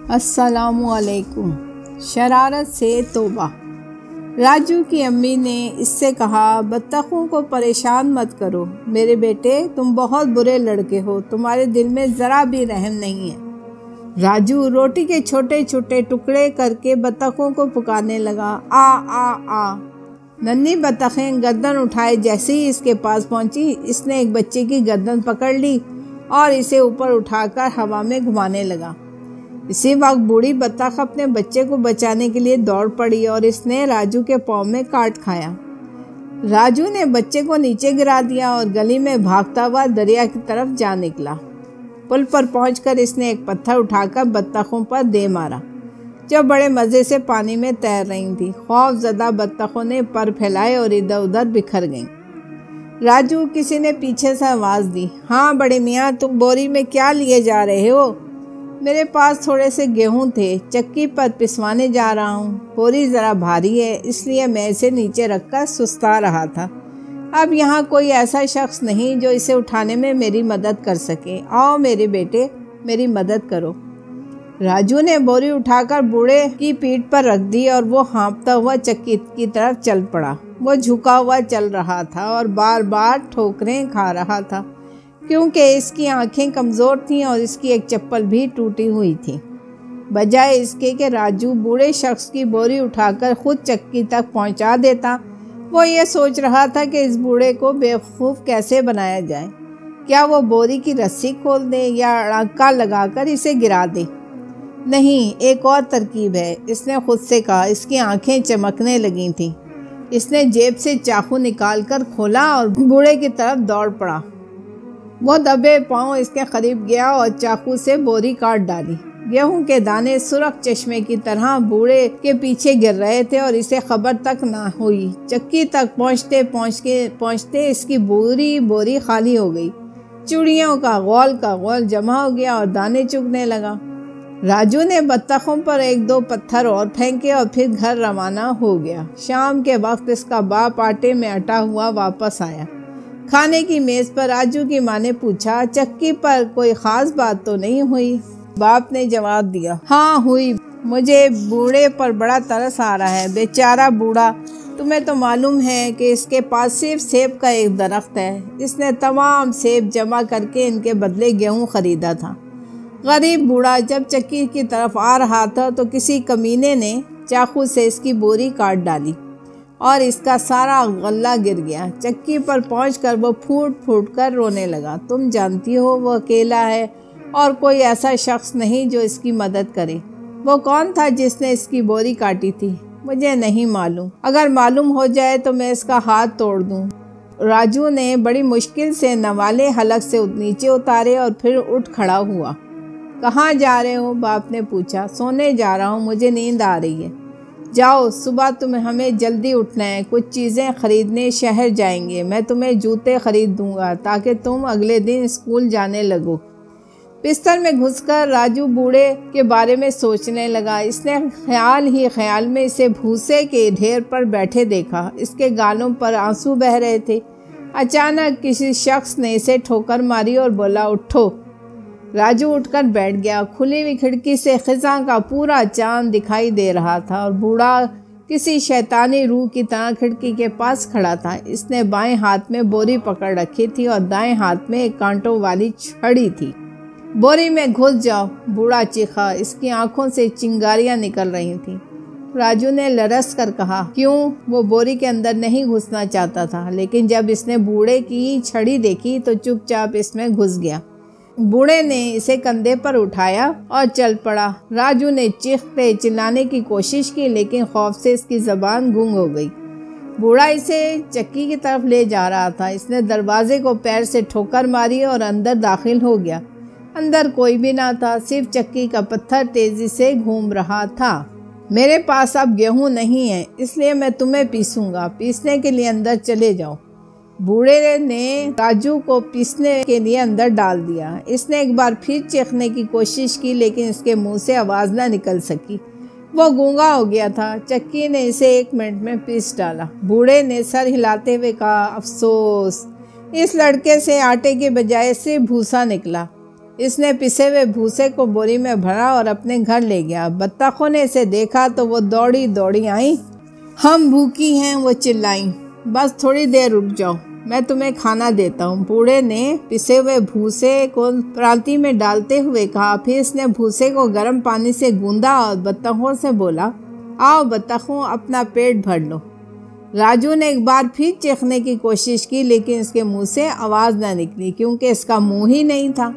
अस्सलामुअलैकुम। शरारत से तौबा। राजू की अम्मी ने इससे कहा, बत्तखों को परेशान मत करो मेरे बेटे, तुम बहुत बुरे लड़के हो, तुम्हारे दिल में ज़रा भी रहम नहीं है। राजू रोटी के छोटे छोटे टुकड़े करके बत्तखों को पुकारने लगा, आ आ आ। नन्ही बत्तखें गर्दन उठाए जैसे ही इसके पास पहुंची, इसने एक बच्चे की गर्दन पकड़ ली और इसे ऊपर उठाकर हवा में घुमाने लगा। इसी वक्त बूढ़ी बत्तख अपने बच्चे को बचाने के लिए दौड़ पड़ी और इसने राजू के पाँव में काट खाया। राजू ने बच्चे को नीचे गिरा दिया और गली में भागता हुआ दरिया की तरफ जा निकला। पुल पर पहुंचकर इसने एक पत्थर उठाकर बत्तखों पर दे मारा, जो बड़े मज़े से पानी में तैर रही थी। खौफजदा बत्तखों ने पर फैलाए और इधर उधर बिखर गईं। राजू, किसी ने पीछे से आवाज़ दी, हाँ बड़े मियाँ, तुम बोरी में क्या लिए जा रहे हो? मेरे पास थोड़े से गेहूं थे, चक्की पर पिसवाने जा रहा हूँ। बोरी ज़रा भारी है, इसलिए मैं इसे नीचे रखकर सुस्ता रहा था। अब यहाँ कोई ऐसा शख्स नहीं जो इसे उठाने में मेरी मदद कर सके। आओ मेरे बेटे, मेरी मदद करो। राजू ने बोरी उठाकर बूढ़े की पीठ पर रख दी और वो हाँफता हुआ चक्की की तरफ चल पड़ा। वो झुका हुआ चल रहा था और बार बार ठोकरें खा रहा था, क्योंकि इसकी आंखें कमज़ोर थीं और इसकी एक चप्पल भी टूटी हुई थी। बजाय इसके कि राजू बूढ़े शख्स की बोरी उठाकर खुद चक्की तक पहुंचा देता, वो ये सोच रहा था कि इस बूढ़े को बेवकूफ़ कैसे बनाया जाए। क्या वो बोरी की रस्सी खोल दे या अड़क्का लगाकर इसे गिरा दे? नहीं, एक और तरकीब है, इसने खुद से कहा। इसकी आंखें चमकने लगी थीं। इसने जेब से चाकू निकालकर खोला और बूढ़े की तरफ दौड़ पड़ा। वो दबे पांव इसके करीब गया और चाकू से बोरी काट डाली। गेहूं के दाने सुरख चश्मे की तरह बूढ़े के पीछे गिर रहे थे और इसे खबर तक ना हुई। चक्की तक पहुंचते इसकी बोरी खाली हो गई। चूड़ियों का गोल जमा हो गया और दाने चुगने लगा। राजू ने बत्तखों पर एक दो पत्थर और फेंके और फिर घर रवाना हो गया। शाम के वक्त इसका बाप आटे में अटा हुआ वापस आया। खाने की मेज़ पर राजू की माँ ने पूछा, चक्की पर कोई ख़ास बात तो नहीं हुई? बाप ने जवाब दिया, हाँ हुई। मुझे बूढ़े पर बड़ा तरस आ रहा है। बेचारा बूढ़ा, तुम्हें तो मालूम है कि इसके पास सिर्फ सेब का एक दरख्त है। इसने तमाम सेब जमा करके इनके बदले गेहूँ ख़रीदा था। गरीब बूढ़ा जब चक्की की तरफ आ रहा था तो किसी कमीने ने चाकू से इसकी बोरी काट डाली और इसका सारा गल्ला गिर गया। चक्की पर पहुंचकर वो फूट फूट कर रोने लगा। तुम जानती हो वो अकेला है और कोई ऐसा शख्स नहीं जो इसकी मदद करे। वो कौन था जिसने इसकी बोरी काटी थी? मुझे नहीं मालूम। अगर मालूम हो जाए तो मैं इसका हाथ तोड़ दूं। राजू ने बड़ी मुश्किल से नवाले हलक से नीचे उतारे और फिर उठ खड़ा हुआ। कहाँ जा रहे हो? बाप ने पूछा। सोने जा रहा हूँ, मुझे नींद आ रही है। जाओ, सुबह हमें जल्दी उठना है, कुछ चीज़ें ख़रीदने शहर जाएंगे। मैं तुम्हें जूते ख़रीद दूंगा ताकि तुम अगले दिन स्कूल जाने लगो। बिस्तर में घुसकर राजू बूढ़े के बारे में सोचने लगा। इसने ख्याल में इसे भूसे के ढेर पर बैठे देखा। इसके गालों पर आंसू बह रहे थे। अचानक किसी शख्स ने इसे ठोकर मारी और बोला, उठो। राजू उठकर बैठ गया। खुली हुई खिड़की से खिज़ां का पूरा चांद दिखाई दे रहा था और बूढ़ा किसी शैतानी रूह की तरह खिड़की के पास खड़ा था। इसने बाएं हाथ में बोरी पकड़ रखी थी और दाएं हाथ में एक कांटों वाली छड़ी थी। बोरी में घुस जाओ, बूढ़ा चीखा। इसकी आंखों से चिंगारियां निकल रही थीं। राजू ने लरस कर कहा, क्यों? वो बोरी के अंदर नहीं घुसना चाहता था, लेकिन जब इसने बूढ़े की छड़ी देखी तो चुपचाप इसमें घुस गया। बूढ़े ने इसे कंधे पर उठाया और चल पड़ा। राजू ने चीखते चिल्लाने की कोशिश की, लेकिन खौफ से इसकी ज़बान गूंग हो गई। बूढ़ा इसे चक्की की तरफ ले जा रहा था। इसने दरवाजे को पैर से ठोकर मारी और अंदर दाखिल हो गया। अंदर कोई भी ना था, सिर्फ चक्की का पत्थर तेजी से घूम रहा था। मेरे पास अब गेहूं नहीं है, इसलिए मैं तुम्हें पीसूंगा। पीसने के लिए अंदर चले जाओ। बूढ़े ने राजू को पीसने के लिए अंदर डाल दिया। इसने एक बार फिर चीखने की कोशिश की, लेकिन इसके मुंह से आवाज़ न निकल सकी। वो गूंगा हो गया था। चक्की ने इसे 1 मिनट में पीस डाला। बूढ़े ने सर हिलाते हुए कहा, अफसोस, इस लड़के से आटे के बजाय सिर्फ भूसा निकला। इसने पिसे हुए भूसे को बोरी में भरा और अपने घर ले गया। बत्तखों ने इसे देखा तो वो दौड़ी दौड़ी आई। हम भूखी हैं, वो चिल्लाई। बस थोड़ी देर रुक जाओ, मैं तुम्हें खाना देता हूँ। बूढ़े ने पिसे हुए भूसे को प्रांती में डालते हुए कहा। फिर इसने भूसे को गर्म पानी से गूंदा और बत्तखों से बोला, आओ बत्तखों, अपना पेट भर लो। राजू ने एक बार फिर चीखने की कोशिश की, लेकिन इसके मुंह से आवाज़ न निकली क्योंकि इसका मुंह ही नहीं था।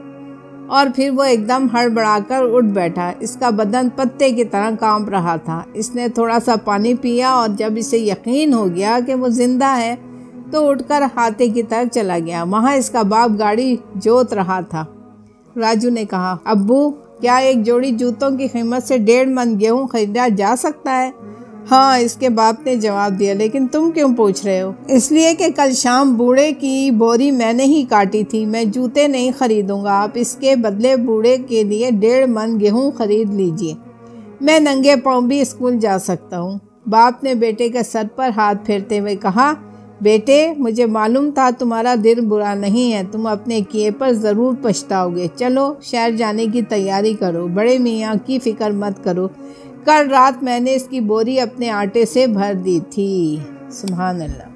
और फिर वो एकदम हड़बड़ाकर उठ बैठा। इसका बदन पत्ते की तरह कांप रहा था। इसने थोड़ा सा पानी पिया और जब इसे यकीन हो गया कि वो जिंदा है तो उठकर हाथे की तरफ चला गया। वहाँ इसका बाप गाड़ी जोत रहा था। राजू ने कहा, अब्बू, क्या एक जोड़ी जूतों की कीमत से 1.5 मन गेहूँ खरीदा जा सकता है? हाँ, इसके बाप ने जवाब दिया। लेकिन तुम क्यों पूछ रहे हो? इसलिए कि कल शाम बूढ़े की बोरी मैंने ही काटी थी। मैं जूते नहीं खरीदूंगा, आप इसके बदले बूढ़े के लिए 1.5 मन गेहूँ खरीद लीजिए। मैं नंगे पाँव भी स्कूल जा सकता हूँ। बाप ने बेटे के सर पर हाथ फेरते हुए कहा, बेटे, मुझे मालूम था तुम्हारा दिल बुरा नहीं है, तुम अपने किए पर ज़रूर पछताओगे। चलो शहर जाने की तैयारी करो, बड़े मियाँ की फ़िक्र मत करो। कल रात मैंने इसकी बोरी अपने आटे से भर दी थी। सुभान अल्लाह।